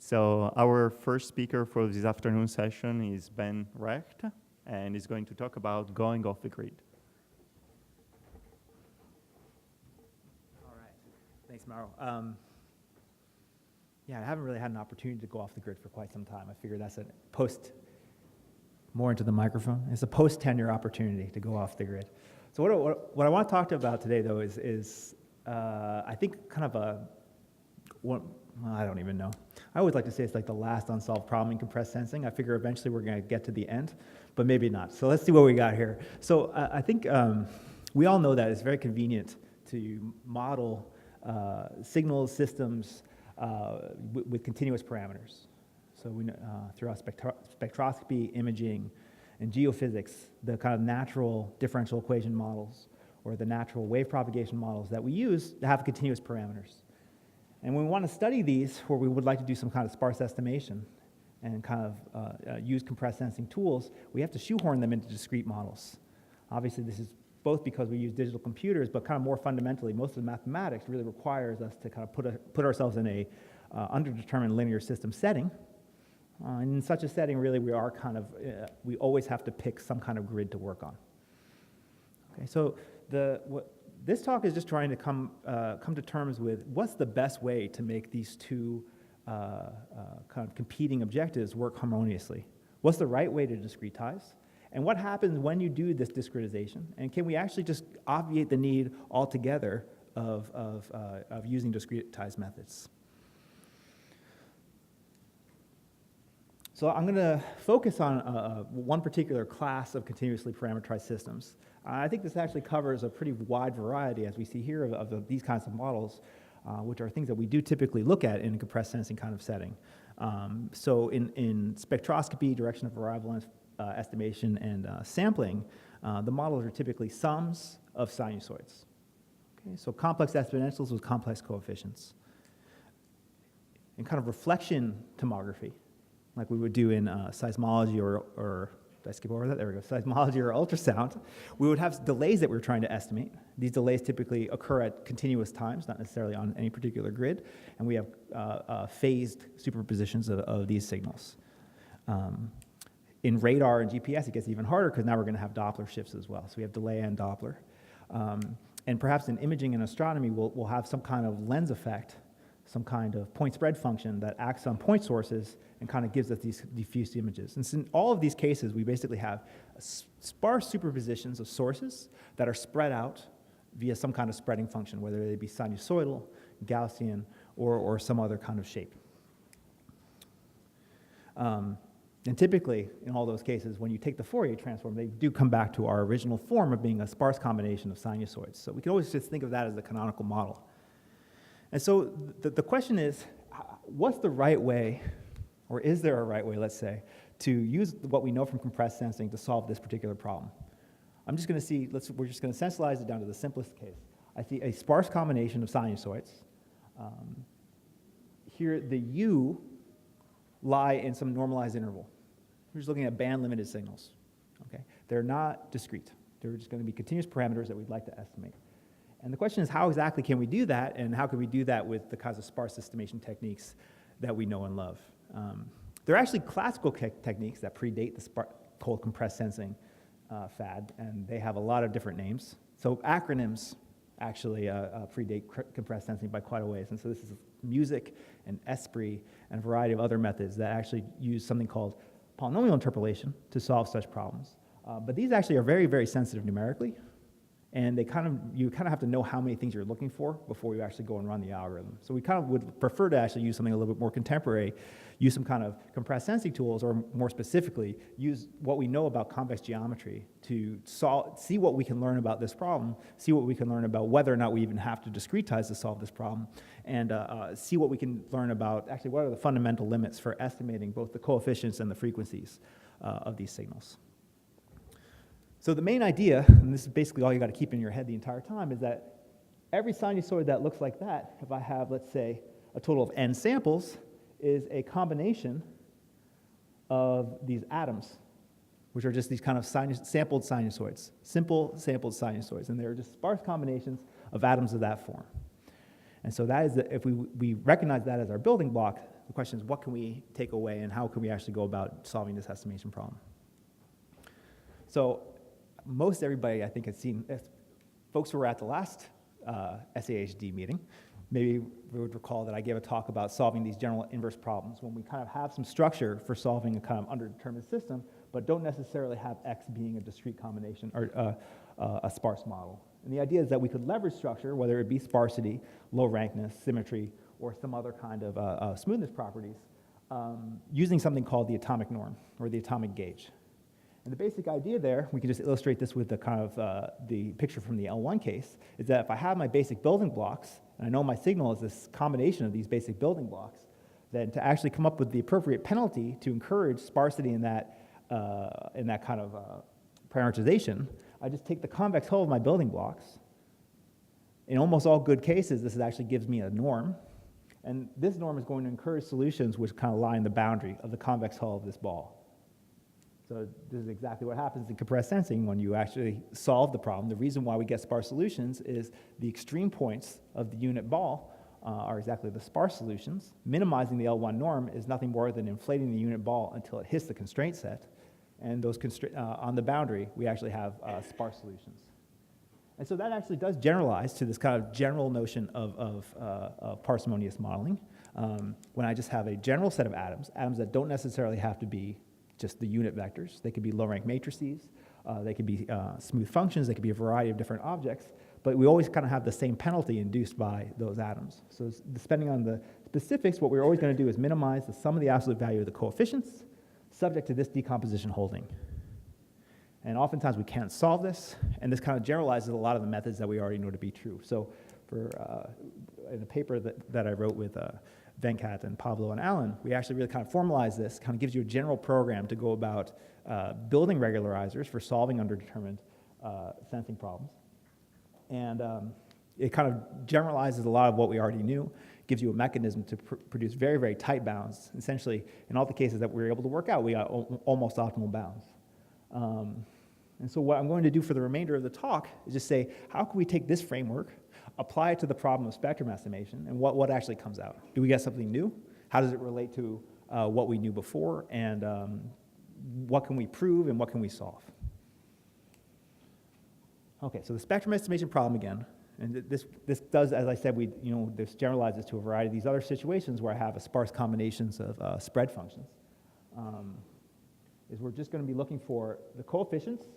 So our first speaker for this afternoon session is Ben Recht, and he's going to talk about going off the grid. All right. Thanks, Mauro. Yeah, I haven't really had an opportunity to go off the grid for quite some time. I figure that's a more into the microphone. It's a post-tenure opportunity to go off the grid. So what I want to talk to you about today, though, is I think kind of I don't even know. I always like to say it's like the last unsolved problem in compressed sensing. I figure eventually we're going to get to the end, but maybe not. So let's see what we got here. So I think we all know that it's very convenient to model signal systems with continuous parameters. So we know, throughout spectroscopy, imaging, and geophysics, the kind of natural differential equation models or the natural wave propagation models that we use to have continuous parameters. And when we want to study these, where we would like to do some kind of sparse estimation and kind of use compressed sensing tools, we have to shoehorn them into discrete models. Obviously, this is both because we use digital computers, but kind of more fundamentally, most of the mathematics really requires us to kind of put ourselves in a underdetermined linear system setting. And in such a setting, really, we are kind of, we always have to pick some kind of grid to work on. Okay, so this talk is just trying to come to terms with what's the best way to make these two kind of competing objectives work harmoniously. What's the right way to discretize? And what happens when you do this discretization? And can we actually just obviate the need altogether of using discretized methods? So I'm going to focus on one particular class of continuously parameterized systems. I think this actually covers a pretty wide variety, as we see here, of these kinds of models, which are things that we do typically look at in a compressed sensing kind of setting. So in spectroscopy, direction of arrival estimation, and sampling, the models are typically sums of sinusoids. Okay, so complex exponentials with complex coefficients. In kind of reflection tomography, like we would do in seismology or did I skip over that? There we go. Seismology or ultrasound, we would have delays that we're trying to estimate. These delays typically occur at continuous times, not necessarily on any particular grid, and we have phased superpositions of these signals. In radar and GPS, it gets even harder because now we're going to have Doppler shifts as well. So we have delay and Doppler. And perhaps in imaging and astronomy, we'll have some kind of lens effect, some kind of point spread function that acts on point sources and kind of gives us these diffuse images. And so in all of these cases, we basically have sparse superpositions of sources that are spread out via some kind of spreading function, whether they be sinusoidal, Gaussian, or some other kind of shape. And typically, in all those cases, when you take the Fourier transform, they do come back to our original form of being a sparse combination of sinusoids. So we can always just think of that as the canonical model. And so the question is, what's the right way, or is there a right way, let's say, to use what we know from compressed sensing to solve this particular problem? I'm just going to see, we're just going to sensibilize it down to the simplest case. I see a sparse combination of sinusoids. Here, the U lie in some normalized interval. We're just looking at band-limited signals. Okay? They're not discrete. They're just going to be continuous parameters that we'd like to estimate. And the question is, how exactly can we do that, and how can we do that with the kinds of sparse estimation techniques that we know and love? There are actually classical techniques that predate the cold compressed sensing fad, and they have a lot of different names. So acronyms actually predate compressed sensing by quite a ways. And so this is music and esprit and a variety of other methods that actually use something called polynomial interpolation to solve such problems. But these actually are very, very sensitive numerically. And you kind of have to know how many things you're looking for before you actually go and run the algorithm. So we kind of would prefer to actually use something a little bit more contemporary, use some kind of compressed sensing tools, or more specifically, use what we know about convex geometry to see what we can learn about this problem, see what we can learn about whether or not we even have to discretize to solve this problem, and see what we can learn about actually what are the fundamental limits for estimating both the coefficients and the frequencies of these signals. So the main idea, and this is basically all you got to keep in your head the entire time, is that every sinusoid that looks like that, if I have, let's say, a total of n samples, is a combination of these atoms, which are just these kind of sampled sinusoids, simple sampled sinusoids, and they're just sparse combinations of atoms of that form. And so that is, if we recognize that as our building block, the question is, what can we take away and how can we actually go about solving this estimation problem? So most everybody, I think, has seen, if folks who were at the last SAHD meeting, maybe we would recall that I gave a talk about solving these general inverse problems when we kind of have some structure for solving a kind of underdetermined system, but don't necessarily have X being a discrete combination or a sparse model. And the idea is that we could leverage structure, whether it be sparsity, low rankness, symmetry, or some other kind of smoothness properties, using something called the atomic norm or the atomic gauge. And the basic idea there, we can just illustrate this with the kind of the picture from the L1 case, is that if I have my basic building blocks, and I know my signal is this combination of these basic building blocks, then to actually come up with the appropriate penalty to encourage sparsity in that kind of prioritization, I just take the convex hull of my building blocks. In almost all good cases, this actually gives me a norm, and this norm is going to encourage solutions which kind of lie in the boundary of the convex hull of this ball. So this is exactly what happens in compressed sensing when you actually solve the problem. The reason why we get sparse solutions is the extreme points of the unit ball are exactly the sparse solutions. Minimizing the L1 norm is nothing more than inflating the unit ball until it hits the constraint set. And those on the boundary, we actually have sparse solutions. And so that actually does generalize to this kind of general notion of parsimonious modeling. When I just have a general set of atoms that don't necessarily have to be just the unit vectors. They could be low-rank matrices, they could be smooth functions, they could be a variety of different objects, but we always kind of have the same penalty induced by those atoms. So depending on the specifics, what we're always going to do is minimize the sum of the absolute value of the coefficients subject to this decomposition holding. And oftentimes we can't solve this, and this kind of generalizes a lot of the methods that we already know to be true. So in a paper that I wrote with Venkat and Pablo and Alan, we actually really kind of formalize this, kind of gives you a general program to go about building regularizers for solving underdetermined sensing problems. And it kind of generalizes a lot of what we already knew, gives you a mechanism to produce very, very tight bounds. Essentially, in all the cases that we were able to work out, we got almost optimal bounds. And so what I'm going to do for the remainder of the talk is just say, how can we take this framework, apply it to the problem of spectrum estimation, and what actually comes out? Do we get something new? How does it relate to what we knew before? And what can we prove and what can we solve? Okay, so the spectrum estimation problem again, and this does, as I said, this generalizes to a variety of these other situations where I have a sparse combinations of spread functions. Is we're just going to be looking for the coefficients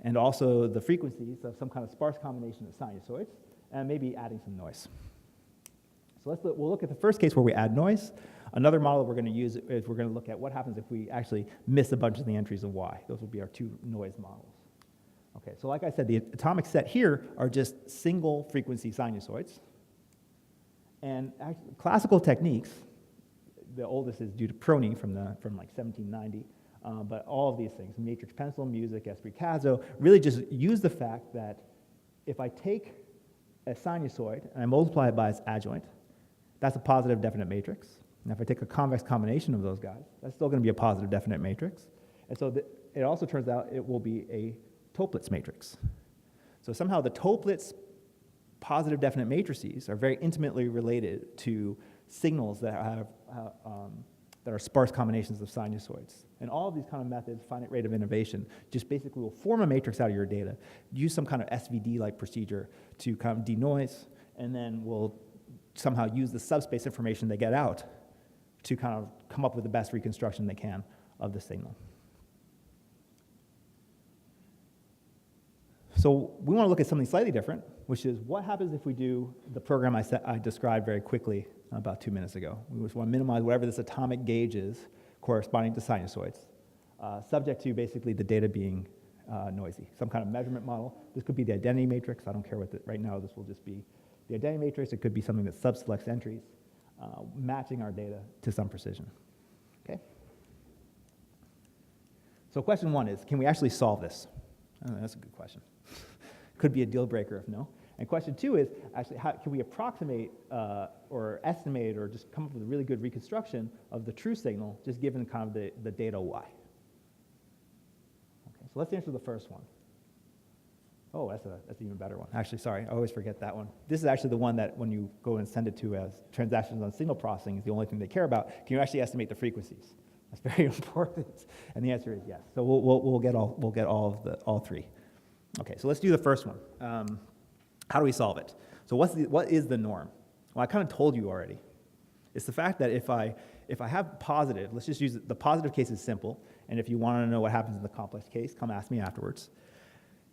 and also the frequencies of some kind of sparse combination of sinusoids, and maybe adding some noise. So we'll look at the first case where we add noise. Another model we're going to use is we're going to look at what happens if we actually miss a bunch of the entries of Y. Those will be our two noise models. Okay, so like I said, the atomic set here are just single frequency sinusoids. And classical techniques, the oldest is due to Prony from like 1790, but all of these things, matrix pencil, music, Esprit-Cazzo, really just use the fact that if I take a sinusoid and I multiply it by its adjoint, that's a positive definite matrix. And if I take a convex combination of those guys, that's still going to be a positive definite matrix. And so it also turns out it will be a Toeplitz matrix. So somehow the Toeplitz positive definite matrices are very intimately related to signals that that are sparse combinations of sinusoids. And all of these kind of methods, finite rate of innovation, just basically will form a matrix out of your data, use some kind of SVD-like procedure to kind of denoise, and then we'll somehow use the subspace information they get out to kind of come up with the best reconstruction they can of the signal. So we want to look at something slightly different, which is what happens if we do the program I described very quickly about 2 minutes ago. We just want to minimize whatever this atomic gauge is corresponding to sinusoids, subject to basically the data being noisy. Some kind of measurement model. This could be the identity matrix. I don't care right now this will just be the identity matrix. It could be something that subselects entries, matching our data to some precision. Okay? So question one is, can we actually solve this? That's a good question. Could be a deal breaker if no. And question two is, actually, how can we approximate or estimate or just come up with a really good reconstruction of the true signal, just given kind of the data Y? Okay, so let's answer the first one. Oh, that's an even better one. Actually, sorry, I always forget that one. This is actually the one that when you go and send it to as transactions on signal processing is the only thing they care about. Can you actually estimate the frequencies? That's very important. And the answer is yes. So we'll get all three. Okay, so let's do the first one. How do we solve it? So what is the norm? Well, I kind of told you already. It's the fact that if I have positive, let's just use it, the positive case is simple, and if you want to know what happens in the complex case, come ask me afterwards.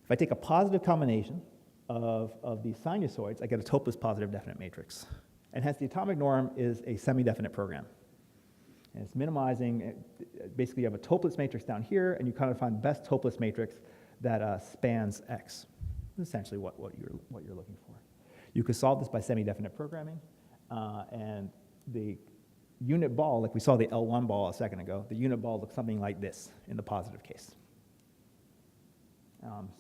If I take a positive combination of these sinusoids, I get a topeless positive definite matrix. And hence the atomic norm is a semi-definite program. And it's minimizing, basically you have a topeless matrix down here, and you kind of find the best topeless matrix that spans X. That's essentially what you're looking for. You could solve this by semi-definite programming, and the unit ball, like we saw the L1 ball a second ago, the unit ball looks something like this in the positive case.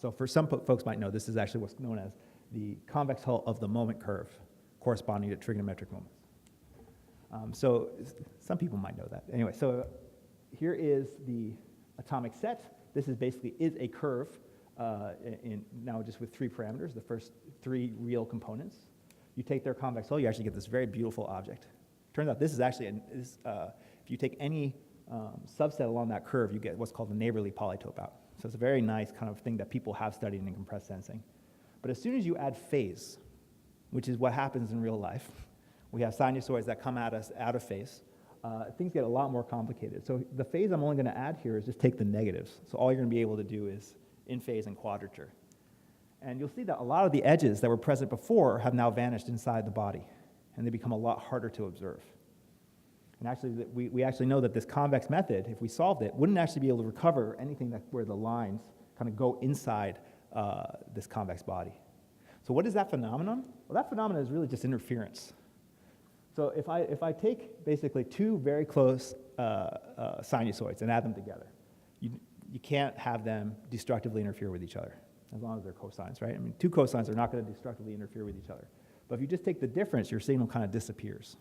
So for some folks might know, this is actually what's known as the convex hull of the moment curve corresponding to trigonometric moments. So some people might know that. Anyway, so here is the atomic set. This is basically a curve now just with 3 parameters, the first 3 real components. You take their convex hull, you actually get this very beautiful object. Turns out this is actually, if you take any subset along that curve, you get what's called a neighborly polytope out. So it's a very nice kind of thing that people have studied in compressed sensing. But as soon as you add phase, which is what happens in real life, we have sinusoids that come at us out of phase, things get a lot more complicated. So the phase I'm only going to add here is just take the negatives. So all you're going to be able to do is in phase and quadrature. And you'll see that a lot of the edges that were present before have now vanished inside the body, and they become a lot harder to observe. And actually, we actually know that this convex method, if we solved it, wouldn't actually be able to recover anything where the lines kind of go inside this convex body. So what is that phenomenon? Well, that phenomenon is really just interference. So if I take basically 2 very close sinusoids and add them together, you can't have them destructively interfere with each other, as long as they're cosines, right? I mean, 2 cosines are not going to destructively interfere with each other. But if you just take the difference, your signal kind of disappears.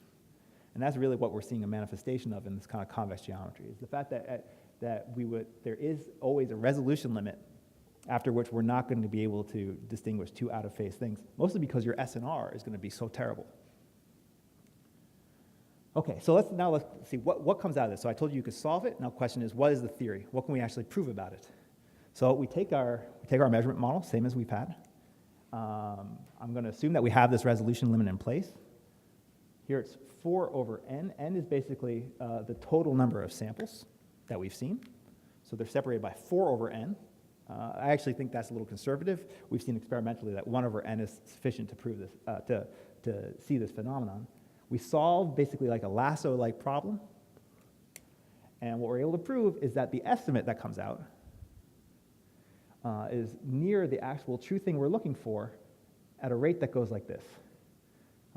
And that's really what we're seeing a manifestation of in this kind of convex geometry, is the fact that there is always a resolution limit after which we're not going to be able to distinguish 2 out-of-phase things, mostly because your SNR is going to be so terrible. Okay, so let's see what comes out of this. So I told you could solve it. Now the question is, what is the theory? What can we actually prove about it? So we take our measurement model, same as we've had. I'm going to assume that we have this resolution limit in place. Here it's 4 over n. N is basically the total number of samples that we've seen. So they're separated by 4 over n. I actually think that's a little conservative. We've seen experimentally that 1 over n is sufficient to prove this, to see this phenomenon. We solve basically like a lasso-like problem. And what we're able to prove is that the estimate that comes out is near the actual true thing we're looking for at a rate that goes like this.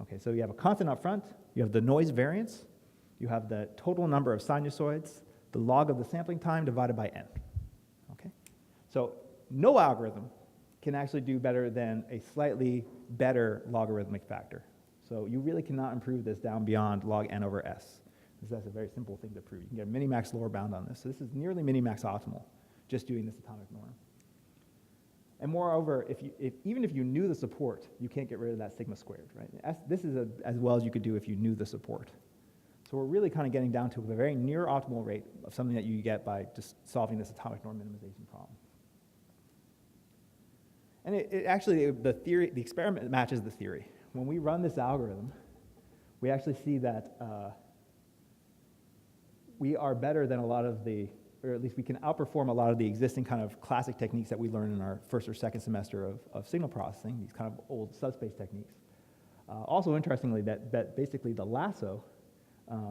Okay, so you have a constant up front, you have the noise variance, you have the total number of sinusoids, the log of the sampling time divided by n. Okay? So no algorithm can actually do better than a slightly better logarithmic factor. So you really cannot improve this down beyond log n over s. That's a very simple thing to prove. You can get a minimax lower bound on this. So this is nearly minimax optimal, just doing this atomic norm. And moreover, even if you knew the support, you can't get rid of that sigma squared, right? This is as well as you could do if you knew the support. So we're really kind of getting down to a very near optimal rate of something that you get by just solving this atomic norm minimization problem. And the experiment matches the theory. When we run this algorithm, we actually see that we are better than a lot of or at least we can outperform a lot of the existing kind of classic techniques that we learned in our first or second semester of signal processing, these kind of old subspace techniques. Also, interestingly, that basically the lasso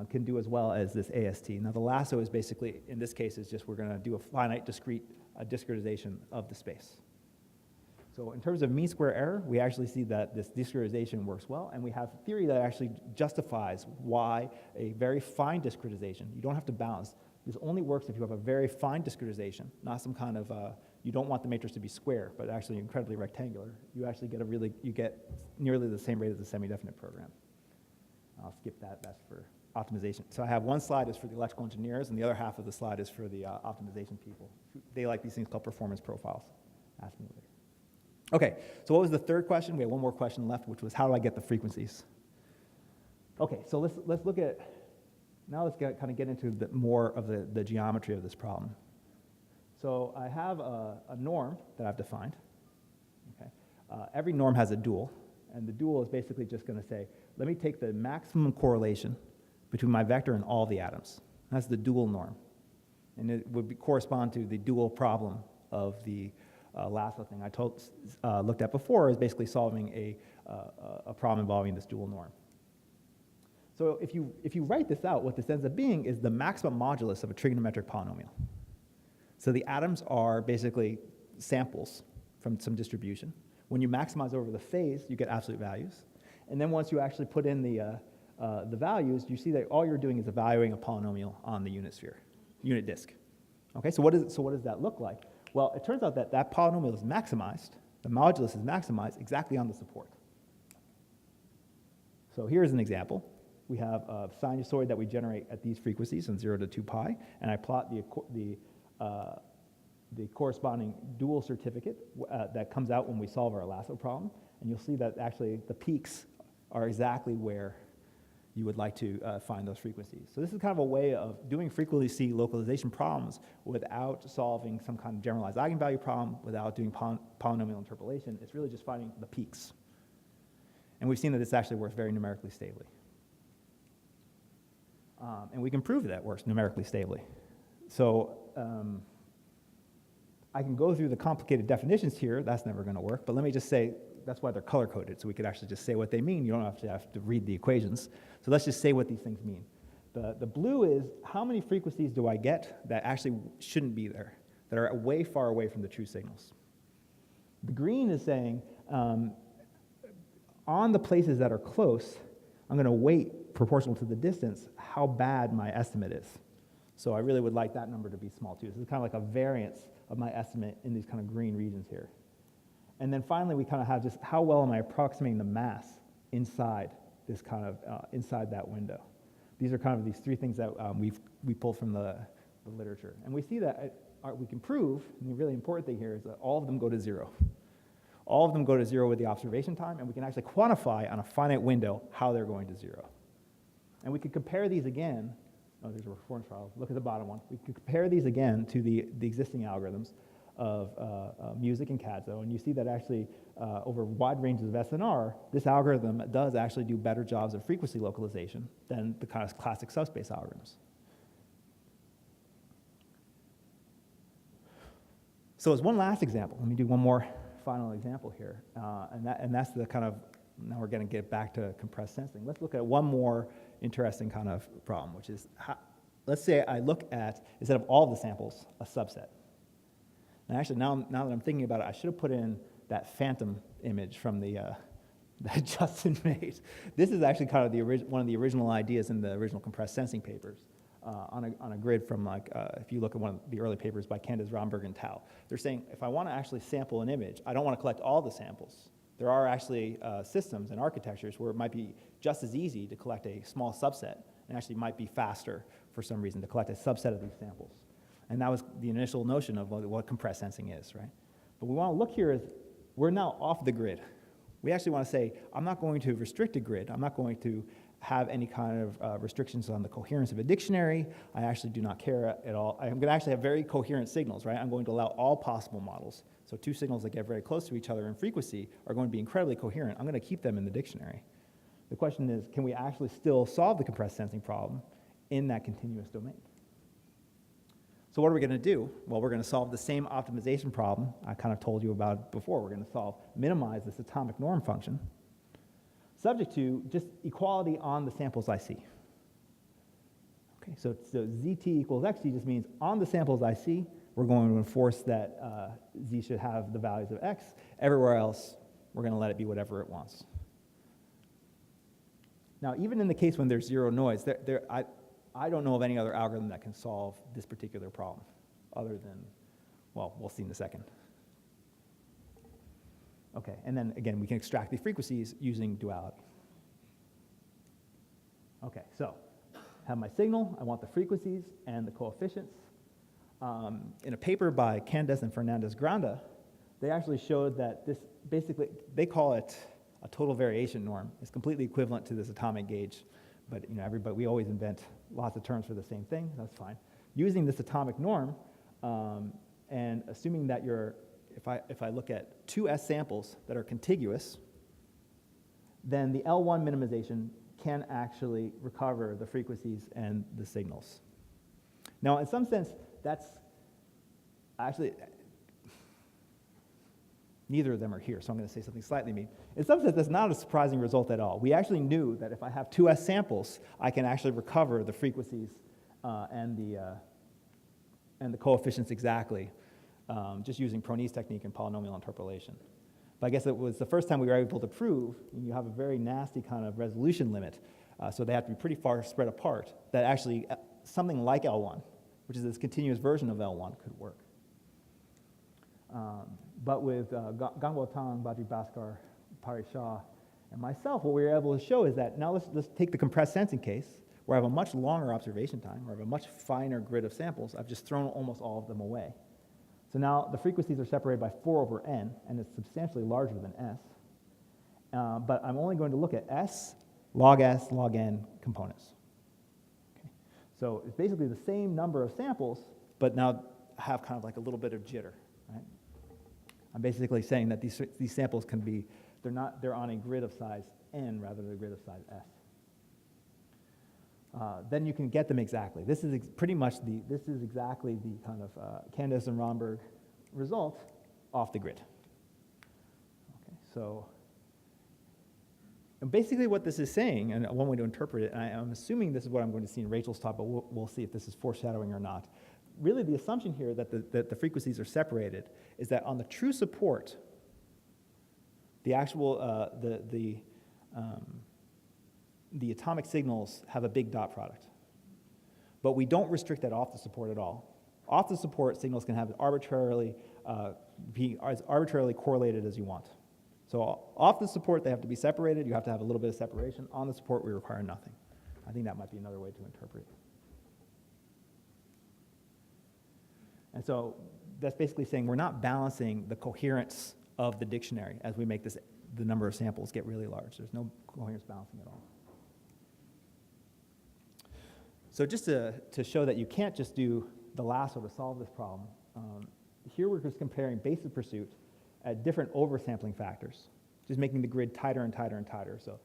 can do as well as this AST. Now, the lasso is basically, in this case, is just we're going to do a finite discrete discretization of the space. So in terms of mean square error, we actually see that this discretization works well, and we have theory that actually justifies why a very fine discretization, you don't have to balance. This only works if you have a very fine discretization, not some kind of, you don't want the matrix to be square, but actually incredibly rectangular. You actually get you get nearly the same rate as a semi-definite program. I'll skip that, that's for optimization. So I have one slide is for the electrical engineers, and the other half of the slide is for the optimization people. They like these things called performance profiles. Ask me later. Okay, so what was the third question? We have one more question left, which was how do I get the frequencies? Okay, so let's look at, now let's kind of get into more of the geometry of this problem. So I have a norm that I've defined. Okay? Every norm has a dual, and the dual is basically just going to say, let me take the maximum correlation between my vector and all the atoms. That's the dual norm. And it would correspond to the dual problem of the last thing I looked at before, is basically solving a problem involving this dual norm. So if you write this out, what this ends up being is the maximum modulus of a trigonometric polynomial. So the atoms are basically samples from some distribution. When you maximize over the phase, you get absolute values. And then once you actually put in the values, you see that all you're doing is evaluating a polynomial on the unit sphere, unit disk. Okay, so what does that look like? Well, it turns out that that polynomial is maximized, the modulus is maximized exactly on the support. So here's an example. We have a sinusoid that we generate at these frequencies from 0 to 2 pi, and I plot the corresponding dual certificate that comes out when we solve our lasso problem, and you'll see that actually the peaks are exactly where you would like to find those frequencies. So this is kind of a way of doing frequency localization problems without solving some kind of generalized eigenvalue problem, without doing polynomial interpolation. It's really just finding the peaks. And we've seen that this actually works very numerically stably. And we can prove that it works numerically stably. So I can go through the complicated definitions here. That's never going to work. But let me just say, that's why they're color-coded, so we could actually just say what they mean. You don't have to read the equations. So let's just say what these things mean. The blue is how many frequencies do I get that actually shouldn't be there, that are way far away from the true signals. The green is saying on the places that are close, I'm going to weight proportional to the distance how bad my estimate is. So I really would like that number to be small too. This is kind of like a variance of my estimate in these kind of green regions here. And then finally, we kind of have just how well am I approximating the mass inside this kind of, inside that window. These are kind of these three things that we pulled from the literature. And we see that we can prove, and the really important thing here is that all of them go to 0. All of them go to 0 with the observation time, and we can actually quantify on a finite window how they're going to 0. And we could compare these again. Oh, these are performance trials. Look at the bottom one. We could compare these again to the existing algorithms of music and CADSO, and you see that actually over wide ranges of SNR, this algorithm does actually do better jobs of frequency localization than the kind of classic subspace algorithms. So as one last example, let me do one more final example here, and that's the kind of, now we're going to get back to compressed sensing. Let's look at one more interesting kind of problem, which is, let's say I look at, instead of all the samples, a subset. And actually, now that I'm thinking about it, I should have put in that phantom image from that Justin made. This is actually kind of one of the original ideas in the original compressed sensing papers on a grid from, like, if you look at one of the early papers by Candace, Romberg, and Tao. They're saying, if I want to actually sample an image, I don't want to collect all the samples. There are actually systems and architectures where it might be just as easy to collect a small subset, and actually might be faster for some reason to collect a subset of these samples. And that was the initial notion of what compressed sensing is, right? But we want to look here as we're now off the grid. We actually want to say, I'm not going to restrict a grid. I'm not going to have any kind of restrictions on the coherence of a dictionary. I actually do not care at all. I'm going to actually have very coherent signals, right? I'm going to allow all possible models. So two signals that get very close to each other in frequency are going to be incredibly coherent. I'm going to keep them in the dictionary. The question is, can we actually still solve the compressed sensing problem in that continuous domain? So what are we going to do? Well, we're going to solve the same optimization problem I kind of told you about before. We're going to minimize this atomic norm function, subject to just equality on the samples I see. Okay, so ZT equals XT just means on the samples I see, we're going to enforce that Z should have the values of X. Everywhere else, we're going to let it be whatever it wants. Now, even in the case when there's zero noise, I don't know of any other algorithm that can solve this particular problem, other than, well, we'll see in a second. Okay, and then again, we can extract the frequencies using duality. Okay, so I have my signal, I want the frequencies and the coefficients. In a paper by Candace and Fernandez-Granda, they actually showed that this, basically, they call it a total variation norm. It's completely equivalent to this atomic gauge, but everybody, we always invent lots of terms for the same thing. That's fine. Using this atomic norm, and assuming that if I look at two S samples that are contiguous, then the L1 minimization can actually recover the frequencies and the signals. Now, in some sense, that's actually, neither of them are here, so I'm going to say something slightly mean. In some sense, that's not a surprising result at all. We actually knew that if I have two S samples, I can actually recover the frequencies and the coefficients exactly, just using Prony's technique and polynomial interpolation. But I guess it was the first time we were able to prove you have a very nasty kind of resolution limit, so they have to be pretty far spread apart, that actually something like L1, which is this continuous version of L1, could work. But with Gangwo Tang, Bajri Bhaskar, Pari Shah, and myself, what we were able to show is that now let's take the compressed sensing case, where I have a much longer observation time, where I have a much finer grid of samples. I've just thrown almost all of them away. So now the frequencies are separated by 4 over n, and it's substantially larger than S. But I'm only going to look at S, log n components. Okay. So it's basically the same number of samples, but now have kind of like a little bit of jitter. Right? I'm basically saying that these samples can be, they're on a grid of size n rather than a grid of size S. Then you can get them exactly. This is exactly the kind of Candace and Romberg result off the grid. Okay, so and basically what this is saying, and one way to interpret it, and I'm assuming this is what I'm going to see in Rachel's talk, but we'll see if this is foreshadowing or not. Really, the assumption here that the frequencies are separated is that on the true support, the actual the atomic signals have a big dot product. But we don't restrict that off the support at all. Off the support, signals can have be as arbitrarily correlated as you want. So off the support, they have to be separated. You have to have a little bit of separation. On the support, we require nothing. I think that might be another way to interpret it. And so that's basically saying we're not balancing the coherence of the dictionary as we make the number of samples get really large. There's no coherence balancing at all. So just to show that you can't just do the lasso to solve this problem, here we're just comparing base of pursuit at different oversampling factors, just making the grid tighter and tighter and tighter. So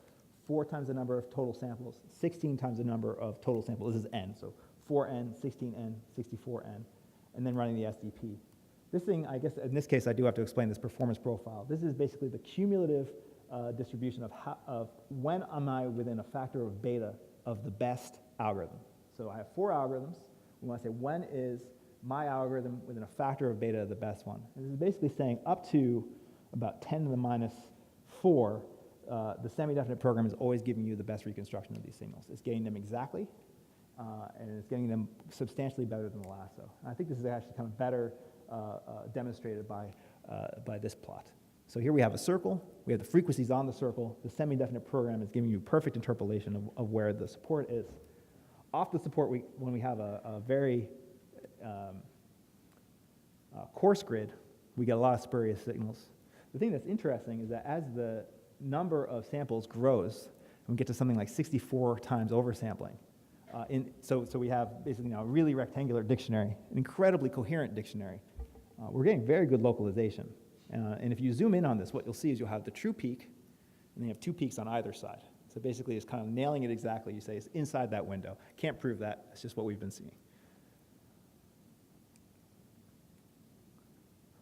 4 times the number of total samples, 16 times the number of total samples. This is n, so 4n, 16n, 64n, and then running the SDP. This thing, I guess, in this case, I do have to explain this performance profile. This is basically the cumulative distribution of when am I within a factor of beta of the best algorithm. So I have 4 algorithms. We want to say when is my algorithm within a factor of beta of the best one. And this is basically saying up to about 10 to the minus 4, the semi-definite program is always giving you the best reconstruction of these signals. It's getting them exactly, and it's getting them substantially better than the lasso. And I think this is actually kind of better demonstrated by this plot. So here we have a circle. We have the frequencies on the circle. The semi-definite program is giving you perfect interpolation of where the support is. Off the support, when we have a very coarse grid, we get a lot of spurious signals. The thing that's interesting is that as the number of samples grows, and we get to something like 64 times oversampling, so we have basically now a really rectangular dictionary, an incredibly coherent dictionary. We're getting very good localization. And if you zoom in on this, what you'll see is you'll have the true peak, and you have 2 peaks on either side. So basically, it's kind of nailing it exactly. You say it's inside that window. Can't prove that. It's just what we've been seeing.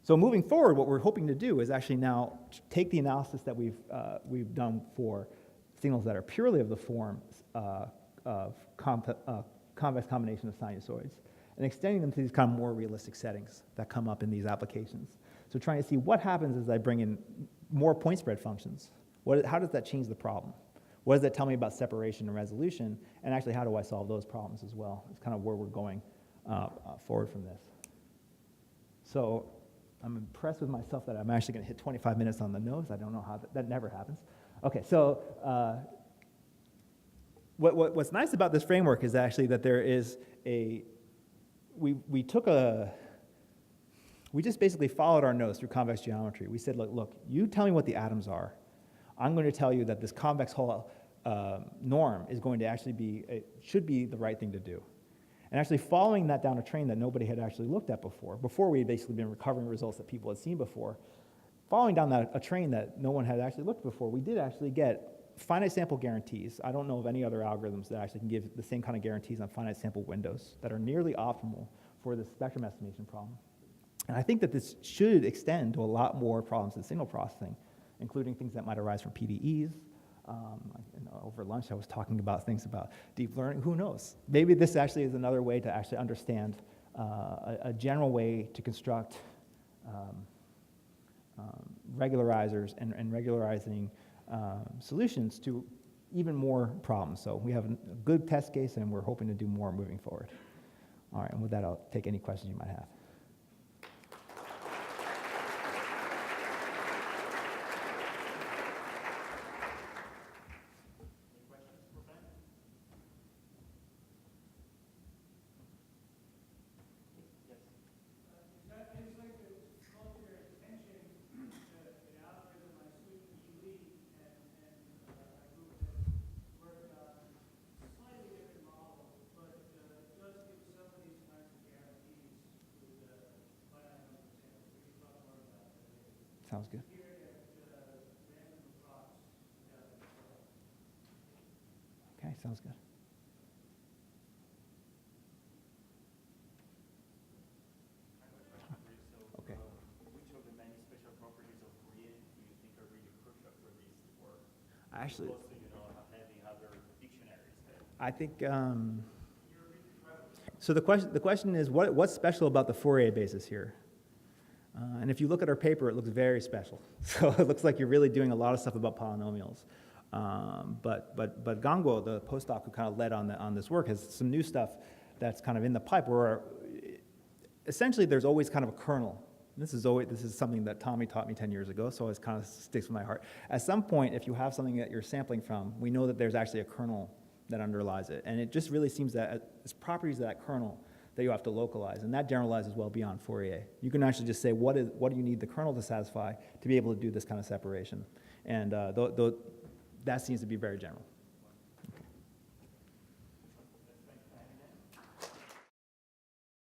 So moving forward, what we're hoping to do is actually now take the analysis that we've done for signals that are purely of the form of convex combination of sinusoids and extending them to these kind of more realistic settings that come up in these applications. So trying to see what happens as I bring in more point spread functions. How does that change the problem? What does that tell me about separation and resolution? And actually, how do I solve those problems as well? It's kind of where we're going forward from this. So I'm impressed with myself that I'm actually going to hit 25 minutes on the nose. I don't know how that never happens. Okay, so what's nice about this framework is actually that there is we we just basically followed our nose through convex geometry. We said, look, you tell me what the atoms are. I'm going to tell you that this convex Hall norm is going to actually should be the right thing to do. And actually following that down a train that nobody had actually looked at before we had basically been recovering results that people had seen before, following down a train that no one had actually looked before, we did actually get finite sample guarantees. I don't know of any other algorithms that actually can give the same kind of guarantees on finite sample windows that are nearly optimal for the spectrum estimation problem. And I think that this should extend to a lot more problems in signal processing, including things that might arise from PDEs. Over lunch, I was talking about things about deep learning. Who knows? Maybe this actually is another way to actually understand a general way to construct regularizers and regularizing solutions to even more problems. So we have a good test case, and we're hoping to do more moving forward. All right, and with that, I'll take any questions you might have. Sounds good. Okay, sounds good. Okay. Which of the many special properties of Fourier do you think are really crucial for this work? Actually, Also, having other dictionaries. I think, so the question is, what's special about the Fourier basis here? And if you look at our paper, it looks very special. So it looks like you're really doing a lot of stuff about polynomials. But Gangwo, the postdoc who kind of led on this work, has some new stuff that's kind of in the pipe where essentially there's always kind of a kernel. This is something that Tommy taught me 10 years ago, so it kind of sticks with my heart. At some point, if you have something that you're sampling from, we know that there's actually a kernel that underlies it. And it just really seems that it's properties of that kernel that you have to localize, and that generalizes well beyond Fourier. You can actually just say, what do you need the kernel to satisfy to be able to do this kind of separation? And that seems to be very general.